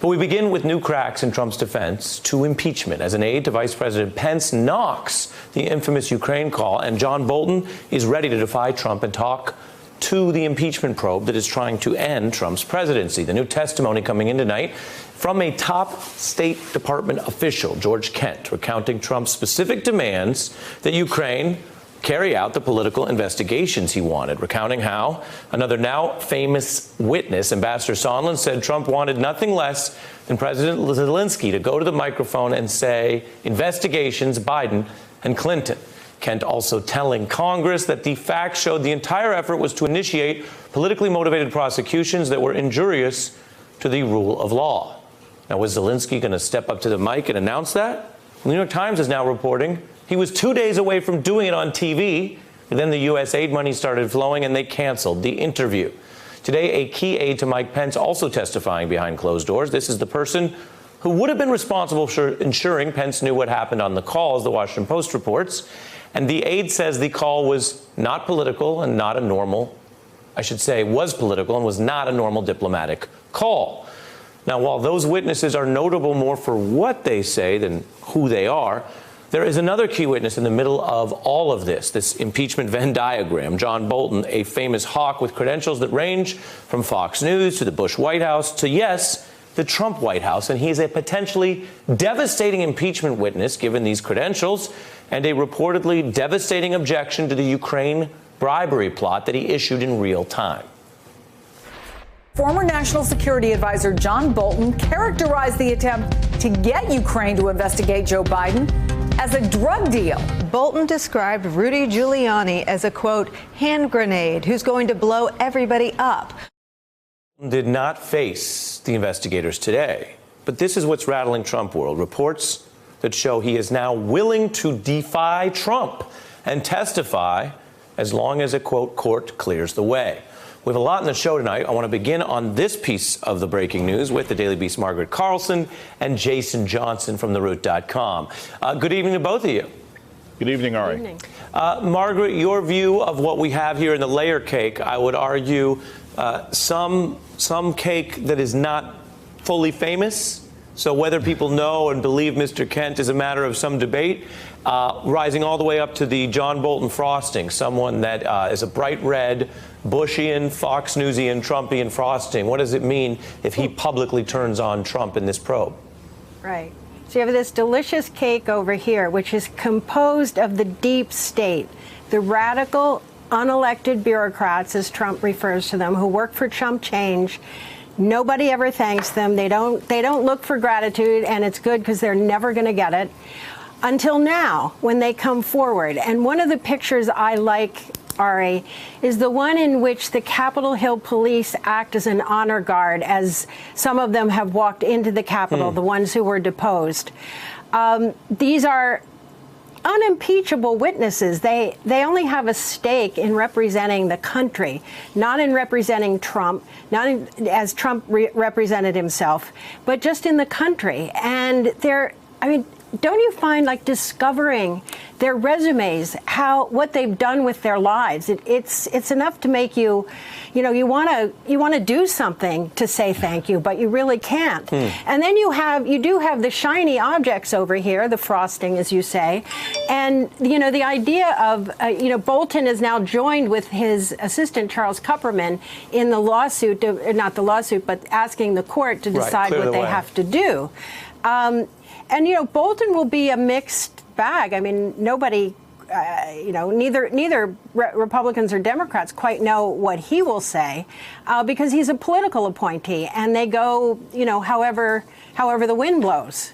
But we begin with new cracks in Trump's defense to impeachment as an aide to Vice President Pence knocks the infamous Ukraine call, and John Bolton is ready to defy Trump and talk to the impeachment probe that is trying to end Trump's presidency. The new testimony coming in tonight from a top State Department official, George Kent, recounting Trump's specific demands that Ukraine carry out the political investigations he wanted, recounting how another now famous witness, Ambassador Sondland, said Trump wanted nothing less than President Zelensky to go to the microphone and say, investigations, Biden and Clinton. Kent also telling Congress that the facts showed the entire effort was to initiate politically motivated prosecutions that were injurious to the rule of law. Now, was Zelensky going to step up to the mic and announce that? The New York Times is now reporting he was 2 days away from doing it on TV. And then the U.S. aid money started flowing and they canceled the interview. Today, a key aide to Mike Pence also testifying behind closed doors. This is the person who would have been responsible for ensuring Pence knew what happened on the call, as the Washington Post reports. And the aide says the call was not political and not a normal, was political and was not a normal diplomatic call. Now, while those witnesses are notable more for what they say than who they are, there is another key witness in the middle of all of this impeachment Venn diagram. John Bolton, a famous hawk with credentials that range from Fox News to the Bush White House to, yes, the Trump White House. And he's a potentially devastating impeachment witness, given these credentials, and a reportedly devastating objection to the Ukraine bribery plot that he issued in real time. Former National Security Advisor John Bolton characterized the attempt to get Ukraine to investigate Joe Biden as a drug deal. Bolton described Rudy Giuliani as a, quote, hand grenade who's going to blow everybody up. Did not face the investigators today. But this is what's rattling Trump world. Reports that show he is now willing to defy Trump and testify as long as a, quote, court clears the way. We have a lot in the show tonight. I want to begin on this piece of the breaking news with the Daily Beast's Margaret Carlson and Jason Johnson from TheRoot.com. Good evening to both of you. Good evening, Ari. Good evening. Margaret, your view of what we have here in the layer cake, I would argue some cake that is not fully famous. So whether people know and believe Mr. Kent is a matter of some debate, rising all the way up to the John Bolton frosting, someone that is a bright red, Bushian, Fox Newsian, Trumpian frosting. What does it mean if he publicly turns on Trump in this probe? Right. So you have this delicious cake over here, which is composed of the deep state, the radical, unelected bureaucrats, as Trump refers to them, who work for chump change. Nobody ever thanks them. They don't look for gratitude, and it's good because they're never going to get it until now when they come forward. And one of the pictures I like, Ari, is the one in which the Capitol Hill police act as an honor guard, as some of them have walked into the Capitol, the ones who were deposed. These are unimpeachable witnesses. They only have a stake in representing the country, not in representing Trump, not in, as Trump represented himself, but just in the country. And don't you find, like, discovering their resumes, what they've done with their lives, it's enough to make you want to do something to say thank you, but you really can't. And then you do have the shiny objects over here, the frosting, as you say, and the idea of Bolton is now joined with his assistant Charles Kupperman in the lawsuit, not the lawsuit, but asking the court to decide what they have to do. And Bolton will be a mixed bag. I mean, nobody, neither Republicans or Democrats quite know what he will say because he's a political appointee, and they go, however the wind blows.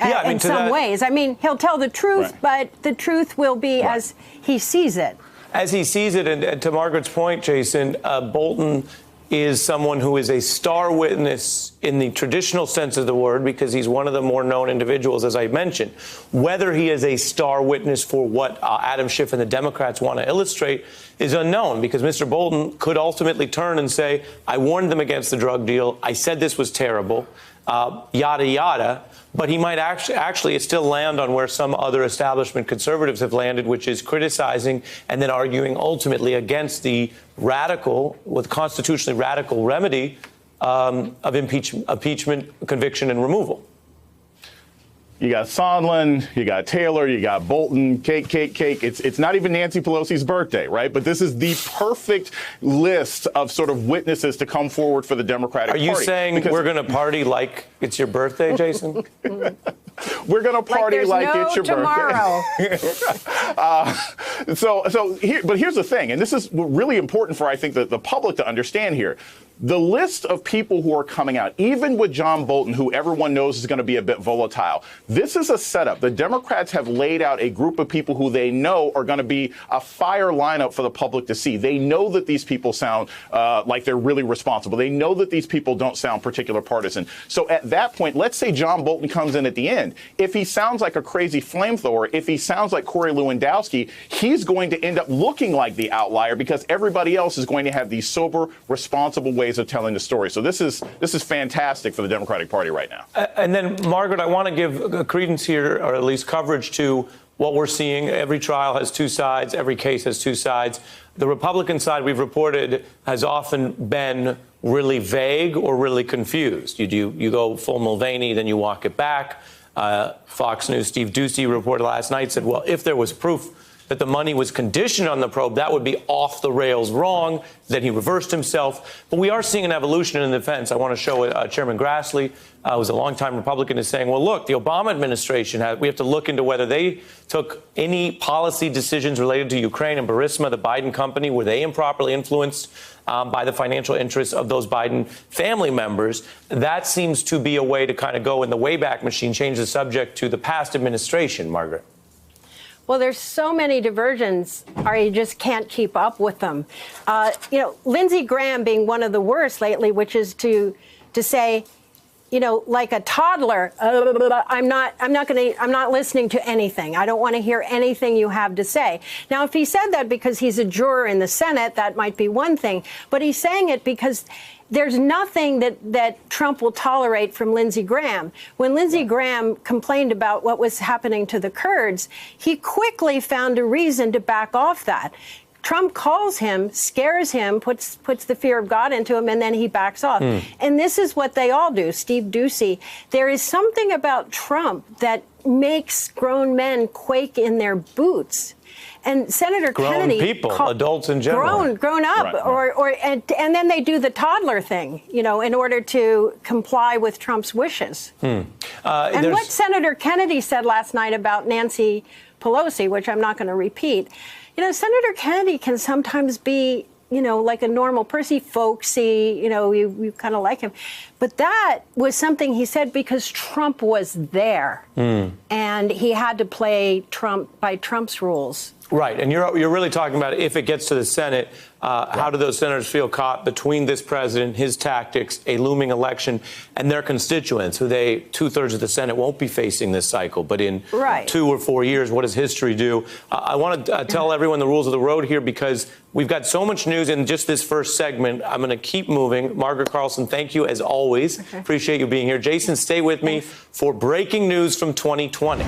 In some ways, I mean, he'll tell the truth, but the truth will be as he sees it. As he sees it, and to Margaret's point, Jason, Bolton is someone who is a star witness in the traditional sense of the word, because he's one of the more known individuals, as I mentioned. Whether he is a star witness for what Adam Schiff and the Democrats want to illustrate is unknown, because Mr. Bolton could ultimately turn and say, I warned them against the drug deal. I said this was terrible, yada, yada. But he might actually still land on where some other establishment conservatives have landed, which is criticizing and then arguing ultimately against the radical, with constitutionally radical remedy of impeachment, conviction, and removal? You got Sondland, you got Taylor, you got Bolton, cake. It's not even Nancy Pelosi's birthday, right? But this is the perfect list of sort of witnesses to come forward for the Democratic Party. Are you saying we're going to party like it's your birthday, Jason? We're going to party like it's your tomorrow. birthday. But here's the thing, and this is really important for, I think, the public to understand here. The list of people who are coming out, even with John Bolton, who everyone knows is going to be a bit volatile, this is a setup. The Democrats have laid out a group of people who they know are going to be a fire lineup for the public to see. They know that these people sound like they're really responsible. They know that these people don't sound particular partisan. So at that point, let's say John Bolton comes in at the end. If he sounds like a crazy flamethrower, if he sounds like Corey Lewandowski, he's going to end up looking like the outlier because everybody else is going to have these sober, responsible ways of telling the story. So this is fantastic for the Democratic Party right now. And then, Margaret, I want to give credence here, or at least coverage to what we're seeing. Every trial has two sides. Every case has two sides. The Republican side, we've reported, has often been really vague or really confused. You go full Mulvaney, then you walk it back. Fox News' Steve Doocy reported last night, said, well, if there was proof that the money was conditioned on the probe, that would be off the rails wrong. Then he reversed himself. But we are seeing an evolution in the defense. I want to show Chairman Grassley, who's a longtime Republican, is saying, well, look, the Obama administration, we have to look into whether they took any policy decisions related to Ukraine and Burisma, the Biden company. Were they improperly influenced by the financial interests of those Biden family members? That seems to be a way to kind of go in the Wayback Machine, change the subject to the past administration, Margaret. Well, there's so many diversions, or you just can't keep up with them. Lindsey Graham being one of the worst lately, which is to say, like a toddler, I'm not listening to anything. I don't want to hear anything you have to say. Now, if he said that because he's a juror in the Senate, that might be one thing. But he's saying it because there's nothing that Trump will tolerate from Lindsey Graham. When Lindsey Graham complained about what was happening to the Kurds, he quickly found a reason to back off that. Trump calls him, scares him, puts the fear of God into him, and then he backs off. And this is what they all do. Steve Doocy, there is something about Trump that makes grown men quake in their boots. And Senator Kennedy, adults in general, grown up, right. and then they do the toddler thing, in order to comply with Trump's wishes. And what Senator Kennedy said last night about Nancy Pelosi, which I'm not going to repeat, Senator Kennedy can sometimes be, like a normal person, folksy, you kind of like him. But that was something he said because Trump was there. And he had to play Trump by Trump's rules. Right. And you're really talking about if it gets to the Senate, how do those senators feel caught between this president, his tactics, a looming election, and their constituents, who two-thirds of the Senate won't be facing this cycle. But in 2 or 4 years, what does history do? I want to tell everyone the rules of the road here because we've got so much news in just this first segment. I'm going to keep moving. Margaret Carlson, thank you as always. Okay. Appreciate you being here. Jason, stay with me for breaking news from 2020.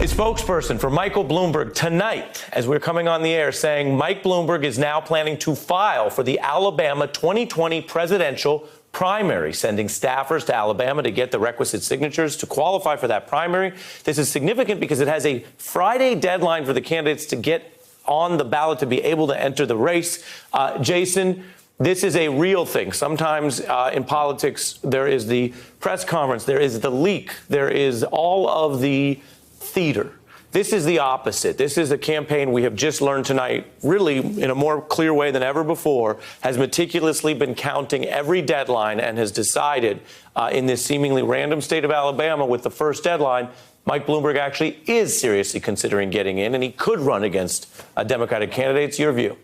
A spokesperson for Michael Bloomberg tonight, as we're coming on the air, saying Mike Bloomberg is now planning to file for the Alabama 2020 presidential primary, sending staffers to Alabama to get the requisite signatures to qualify for that primary. This is significant because it has a Friday deadline for the candidates to get on the ballot to be able to enter the race. Jason, this is a real thing. Sometimes in politics, there is the press conference, there is the leak, there is all of the theater. This is the opposite. This is a campaign we have just learned tonight, really in a more clear way than ever before, has meticulously been counting every deadline and has decided in this seemingly random state of Alabama with the first deadline, Mike Bloomberg actually is seriously considering getting in, and he could run against Democratic candidates. Your view?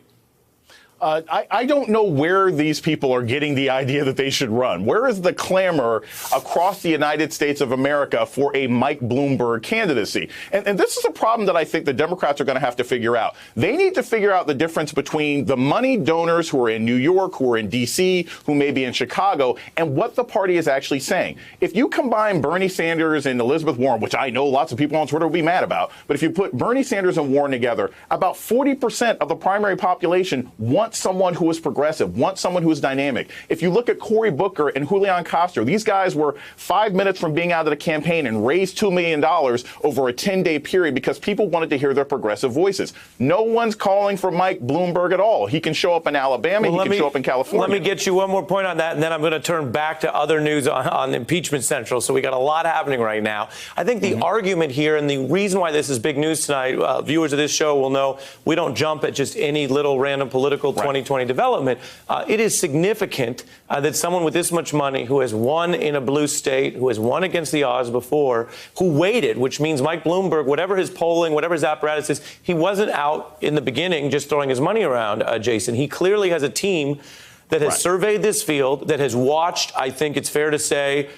I don't know where these people are getting the idea that they should run. Where is the clamor across the United States of America for a Mike Bloomberg candidacy? And this is a problem that I think the Democrats are going to have to figure out. They need to figure out the difference between the money donors who are in New York, who are in D.C., who may be in Chicago, and what the party is actually saying. If you combine Bernie Sanders and Elizabeth Warren, which I know lots of people on Twitter will be mad about, but if you put Bernie Sanders and Warren together, about 40% of the primary population want want someone who is progressive, want someone who is dynamic. If you look at Cory Booker and Julian Castro, these guys were 5 minutes from being out of the campaign and raised $2 million over a 10-day period because people wanted to hear their progressive voices. No one's calling for Mike Bloomberg at all. He can show up in Alabama. He can show up in California. Let me get you one more point on that, and then I'm going to turn back to other news on Impeachment Central. So we got a lot happening right now. I think the argument here and the reason why this is big news tonight, viewers of this show will know we don't jump at just any little random political 2020 development. It is significant that someone with this much money, who has won in a blue state, who has won against the odds before, who waited, which means Mike Bloomberg, whatever his polling, whatever his apparatus is, he wasn't out in the beginning just throwing his money around, Jason. He clearly has a team that has surveyed this field, that has watched, I think it's fair to say,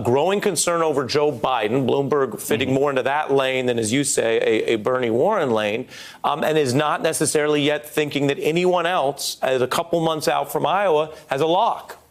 growing concern over Joe Biden, Bloomberg fitting more into that lane than, as you say, a Bernie Warren lane, and is not necessarily yet thinking that anyone else, as a couple months out from Iowa, has a lock.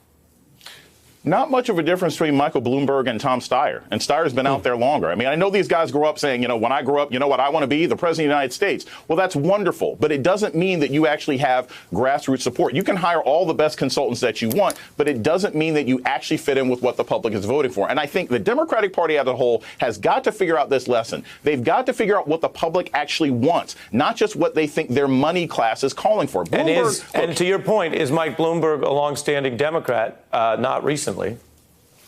Not much of a difference between Michael Bloomberg and Tom Steyer. And Steyer's been out there longer. I mean, I know these guys grow up saying, when I grow up, you know what I want to be? The president of the United States. Well, that's wonderful. But it doesn't mean that you actually have grassroots support. You can hire all the best consultants that you want, but it doesn't mean that you actually fit in with what the public is voting for. And I think the Democratic Party as a whole has got to figure out this lesson. They've got to figure out what the public actually wants, not just what they think their money class is calling for. And to your point, is Mike Bloomberg a longstanding Democrat? Not recently.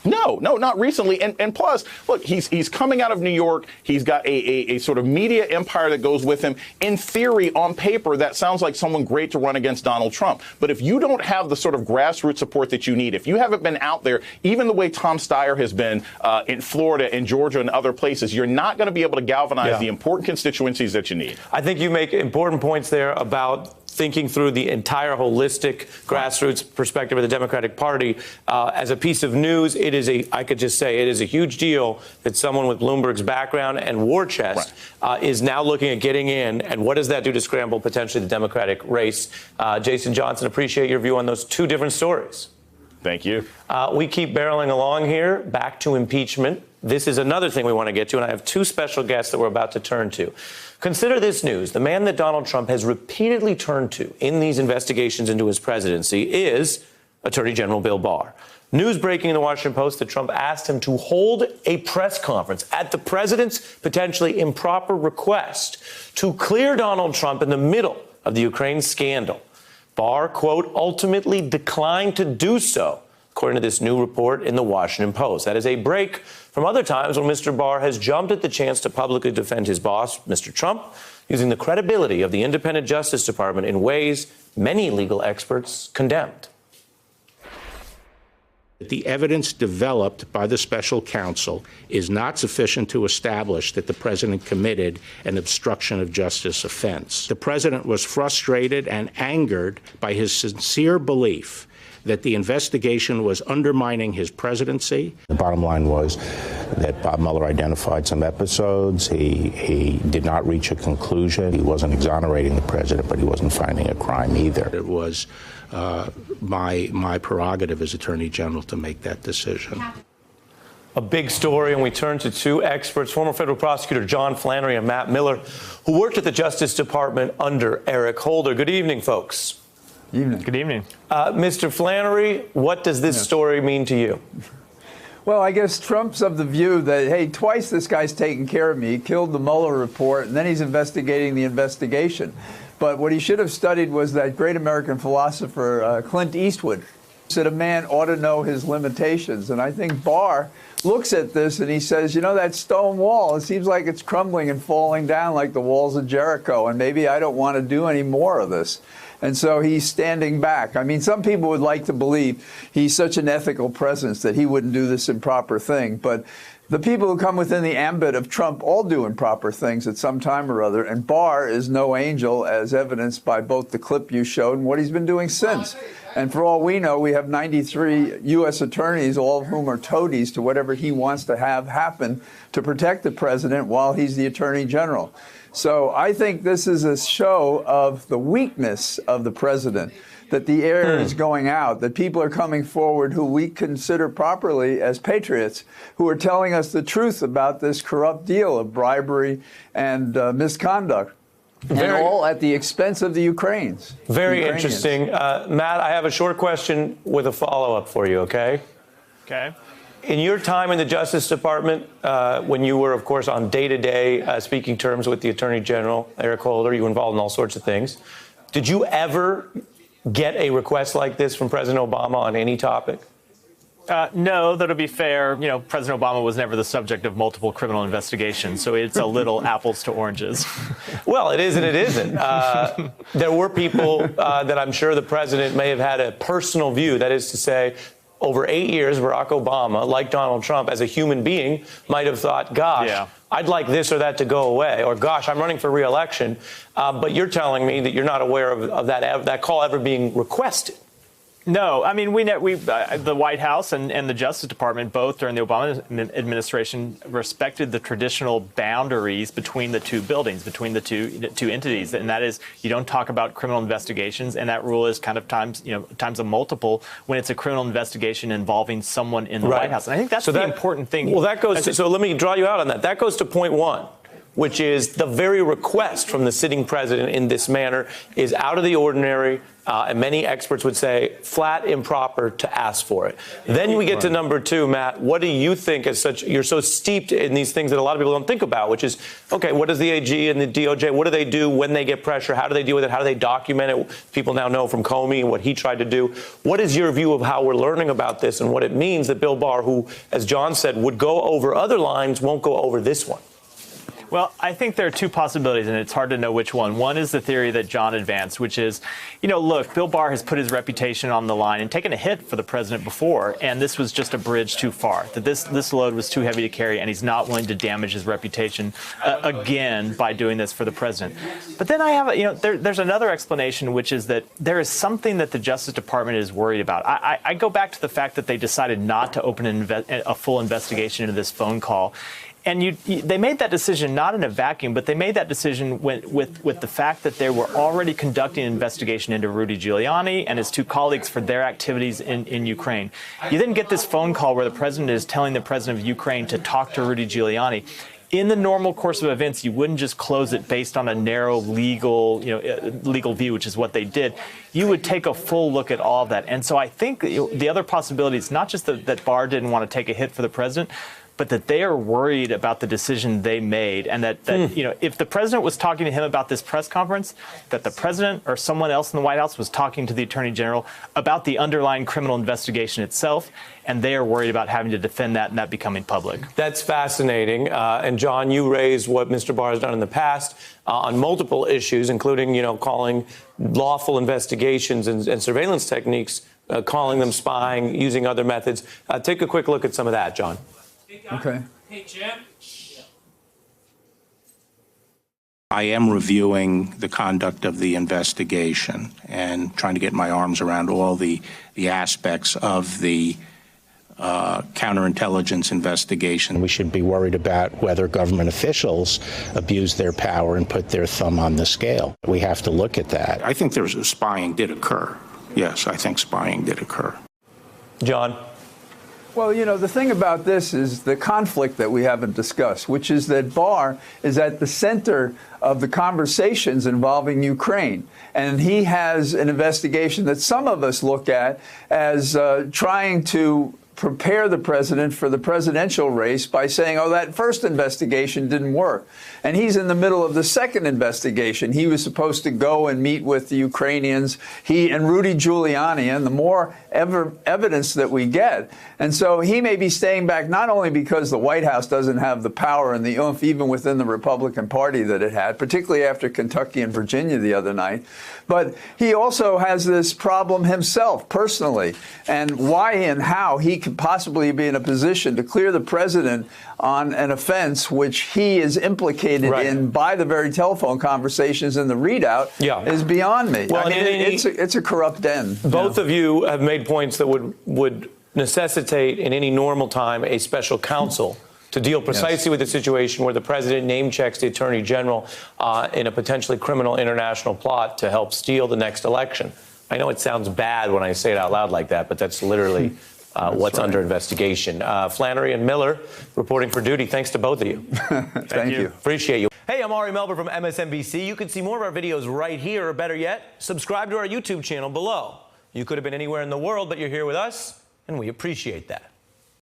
No, not recently. And plus, look, he's coming out of New York. He's got a sort of media empire that goes with him. In theory, on paper, that sounds like someone great to run against Donald Trump. But if you don't have the sort of grassroots support that you need, if you haven't been out there, even the way Tom Steyer has been in Florida and Georgia and other places, you're not going to be able to galvanize the important constituencies that you need. I think you make important points there about thinking through the entire holistic grassroots perspective of the Democratic Party. As a piece of news, it is I could just say it is a huge deal that someone with Bloomberg's background and war chest is now looking at getting in. And what does that do to scramble potentially the Democratic race? Jason Johnson, appreciate your view on those two different stories. Thank you. We keep barreling along here, back to impeachment. This is another thing we want to get to, and I have two special guests that we're about to turn to. Consider this news. The man that Donald Trump has repeatedly turned to in these investigations into his presidency is Attorney General Bill Barr. News breaking in the Washington Post that Trump asked him to hold a press conference at the president's potentially improper request to clear Donald Trump in the middle of the Ukraine scandal. Barr, quote, ultimately declined to do so, according to this new report in the Washington Post. That is a break from other times when Mr. Barr has jumped at the chance to publicly defend his boss, Mr. Trump, using the credibility of the independent Justice Department in ways many legal experts condemned. The evidence developed by the special counsel is not sufficient to establish that the president committed an obstruction of justice offense. The president was frustrated and angered by his sincere belief that the investigation was undermining his presidency. The bottom line was that Bob Mueller identified some episodes. He did not reach a conclusion. He wasn't exonerating the president, but he wasn't finding a crime either. It was my prerogative as Attorney General to make that decision. A big story, and we turn to two experts, former federal prosecutor John Flannery and Matt Miller, who worked at the Justice Department under Eric Holder. Good evening, folks. Evening. Good evening. Mr. Flannery, what does this story mean to you? Well, I guess Trump's of the view that, hey, twice this guy's taken care of me. He killed the Mueller report, and then he's investigating the investigation. But what he should have studied was that great American philosopher Clint Eastwood said a man ought to know his limitations. And I think Barr looks at this and he says, that stone wall, it seems like it's crumbling and falling down like the walls of Jericho, and maybe I don't want to do any more of this. And so he's standing back. I mean, some people would like to believe he's such an ethical presence that he wouldn't do this improper thing. But the people who come within the ambit of Trump all do improper things at some time or other. And Barr is no angel, as evidenced by both the clip you showed and what he's been doing since. And for all we know, we have 93 U.S. attorneys, all of whom are toadies to whatever he wants to have happen to protect the president while he's the attorney general. So I think this is a show of the weakness of the president, that the air is going out, that people are coming forward who we consider properly as patriots, who are telling us the truth about this corrupt deal of bribery and misconduct. And all at the expense of the Ukrainians. Very interesting. Matt, I have a short question with a follow-up for you, okay? Okay. In your time in the Justice Department, when you were, of course, on day-to-day speaking terms with the Attorney General, Eric Holder, you were involved in all sorts of things. Did you ever get a request like this from President Obama on any topic? No, that'll be fair. You know, President Obama was never the subject of multiple criminal investigations, so it's a little apples to oranges. Well, it is and it isn't. There were people that I'm sure the president may have had a personal view. That is to say, over 8 years, Barack Obama, like Donald Trump, as a human being, might have thought, gosh, I'd like this or that to go away, or gosh, I'm running for re-election. But you're telling me that you're not aware of that call ever being requested. No, I mean, the White House and the Justice Department, both during the Obama administration, respected the traditional boundaries between the two buildings, between the two entities, and that is, you don't talk about criminal investigations, and that rule is kind of times a multiple when it's a criminal investigation involving someone in the White House. And I think that's the important thing. Well, that goes. So let me draw you out on that. That goes to point one, which is the very request from the sitting president in this manner is out of the ordinary, and many experts would say flat improper to ask for it. Then we get to number two, Matt. What do you think as such? You're so steeped in these things that a lot of people don't think about, which is, okay, what does the AG and the DOJ, what do they do when they get pressure? How do they deal with it? How do they document it? People now know from Comey and what he tried to do. What is your view of how we're learning about this and what it means that Bill Barr, who, as John said, would go over other lines, won't go over this one? Well, I think there are two possibilities, and it's hard to know which one. One is the theory that John advanced, which is, look, Bill Barr has put his reputation on the line and taken a hit for the president before, and this was just a bridge too far, that this load was too heavy to carry, and he's not willing to damage his reputation again by doing this for the president. But then I have, there's another explanation, which is that there is something that the Justice Department is worried about. I go back to the fact that they decided not to open a full investigation into this phone call. And they made that decision not in a vacuum, but they made that decision with the fact that they were already conducting an investigation into Rudy Giuliani and his two colleagues for their activities in Ukraine. You then get this phone call where the president is telling the president of Ukraine to talk to Rudy Giuliani. In the normal course of events, you wouldn't just close it based on a narrow legal view, which is what they did. You would take a full look at all of that. And so I think the other possibility is not just that Barr didn't want to take a hit for the president, but that they are worried about the decision they made, and that if the president was talking to him about this press conference, that the president or someone else in the White House was talking to the Attorney General about the underlying criminal investigation itself, and they are worried about having to defend that and that becoming public. That's fascinating. And John, you raised what Mr. Barr has done in the past on multiple issues, including, calling lawful investigations and surveillance techniques, calling them spying, using other methods. Take a quick look at some of that, John. Okay. Hey, Jim. I am reviewing the conduct of the investigation and trying to get my arms around all the aspects of the counterintelligence investigation. We should be worried about whether government officials abuse their power and put their thumb on the scale. We have to look at that. I think spying did occur. Yes, I think spying did occur. John? Well, the thing about this is the conflict that we haven't discussed, which is that Barr is at the center of the conversations involving Ukraine. And he has an investigation that some of us look at as trying to prepare the president for the presidential race by saying, oh, that first investigation didn't work. And he's in the middle of the second investigation. He was supposed to go and meet with the Ukrainians, he and Rudy Giuliani, and the more evidence that we get. And so he may be staying back not only because the White House doesn't have the power and the oomph even within the Republican Party that it had, particularly after Kentucky and Virginia the other night, but he also has this problem himself personally, and why and how he could possibly be in a position to clear the president on an offense which he is implicated in by the very telephone conversations and the readout is beyond me. Well, it's a corrupt den. Both of you have made points that would necessitate in any normal time a special counsel to deal precisely with the situation where the president name checks the attorney general in a potentially criminal international plot to help steal the next election. I know it sounds bad when I say it out loud like that, but that's literally what's under investigation. Flannery and Miller reporting for duty. Thanks to both of you. Thank you. Appreciate you. Hey, I'm Ari Melber from MSNBC. You can see more of our videos right here, or better yet, subscribe to our YouTube channel below. You could have been anywhere in the world, but you're here with us, and we appreciate that.